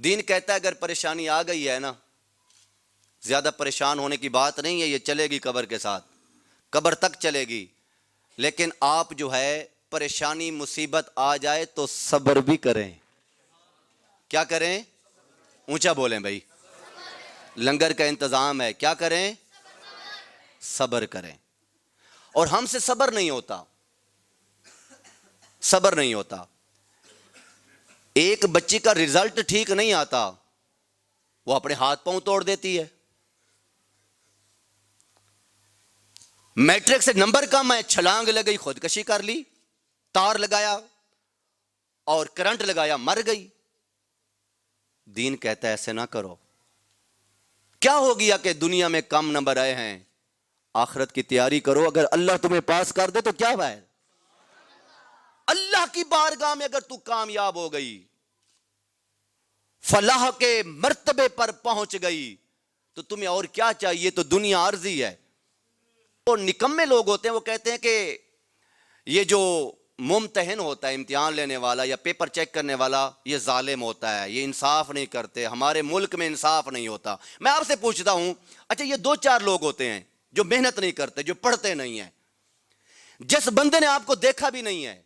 دین کہتا ہے اگر پریشانی آ گئی ہے نا، زیادہ پریشان ہونے کی بات نہیں ہے، یہ چلے گی قبر کے ساتھ، قبر تک چلے گی، لیکن آپ جو ہے پریشانی مصیبت آ جائے تو صبر بھی کریں۔ کیا کریں؟ اونچا بولیں بھائی، لنگر کا انتظام ہے، کیا کریں؟ صبر کریں۔ اور ہم سے صبر نہیں ہوتا، صبر نہیں ہوتا۔ ایک بچی کا رزلٹ ٹھیک نہیں آتا، وہ اپنے ہاتھ پاؤں توڑ دیتی ہے۔ میٹرک سے نمبر کم ہے، چھلانگ لگئی، خودکشی کر لی، تار لگایا اور کرنٹ لگایا، مر گئی۔ دین کہتا ہے ایسے نہ کرو۔ کیا ہو گیا کہ دنیا میں کم نمبر آئے ہیں؟ آخرت کی تیاری کرو، اگر اللہ تمہیں پاس کر دے تو کیا ہے؟ اللہ کی بارگاہ میں اگر تو کامیاب ہو گئی، فلاح کے مرتبے پر پہنچ گئی، تو تمہیں اور کیا چاہیے؟ تو دنیا عارضی ہے۔ وہ نکمے لوگ ہوتے ہیں، وہ کہتے ہیں کہ یہ جو ممتحن ہوتا ہے، امتحان لینے والا یا پیپر چیک کرنے والا، یہ ظالم ہوتا ہے، یہ انصاف نہیں کرتے، ہمارے ملک میں انصاف نہیں ہوتا۔ میں آپ سے پوچھتا ہوں، اچھا یہ دو چار لوگ ہوتے ہیں جو محنت نہیں کرتے، جو پڑھتے نہیں ہیں، جس بندے نے آپ کو دیکھا بھی نہیں ہے،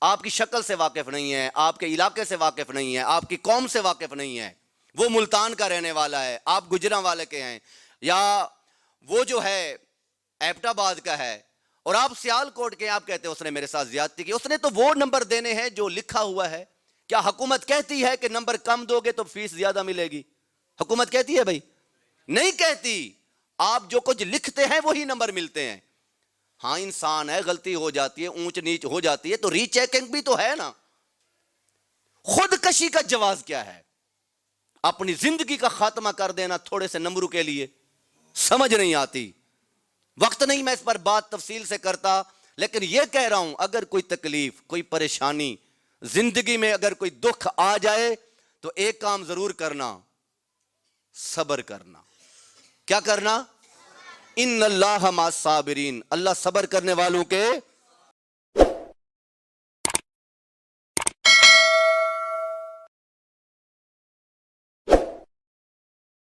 آپ کی شکل سے واقف نہیں ہے، آپ کے علاقے سے واقف نہیں ہے، آپ کی قوم سے واقف نہیں ہے، وہ ملتان کا رہنے والا ہے، آپ گجراں والے کے ہیں، یا وہ جو ہے ایبٹ آباد کا ہے اور آپ سیال کوٹ کے، آپ کہتے ہیں اس نے میرے ساتھ زیادتی کی، اس نے تو وہ نمبر دینے ہیں جو لکھا ہوا ہے۔ کیا حکومت کہتی ہے کہ نمبر کم دو گے تو فیس زیادہ ملے گی؟ حکومت کہتی ہے بھائی؟ نہیں کہتی۔ آپ جو کچھ لکھتے ہیں وہی نمبر ملتے ہیں۔ ہاں انسان ہے، غلطی ہو جاتی ہے، اونچ نیچ ہو جاتی ہے، تو ری چیکنگ بھی تو ہے نا۔ خودکشی کا جواز کیا ہے؟ اپنی زندگی کا خاتمہ کر دینا تھوڑے سے نمبروں کے لیے، سمجھ نہیں آتی۔ وقت نہیں میں اس پر بات تفصیل سے کرتا، لیکن یہ کہہ رہا ہوں اگر کوئی تکلیف، کوئی پریشانی زندگی میں، اگر کوئی دکھ آ جائے تو ایک کام ضرور کرنا، صبر کرنا۔ کیا کرنا؟ ان اللہ مع الصابرین، اللہ صبر کرنے والوں کے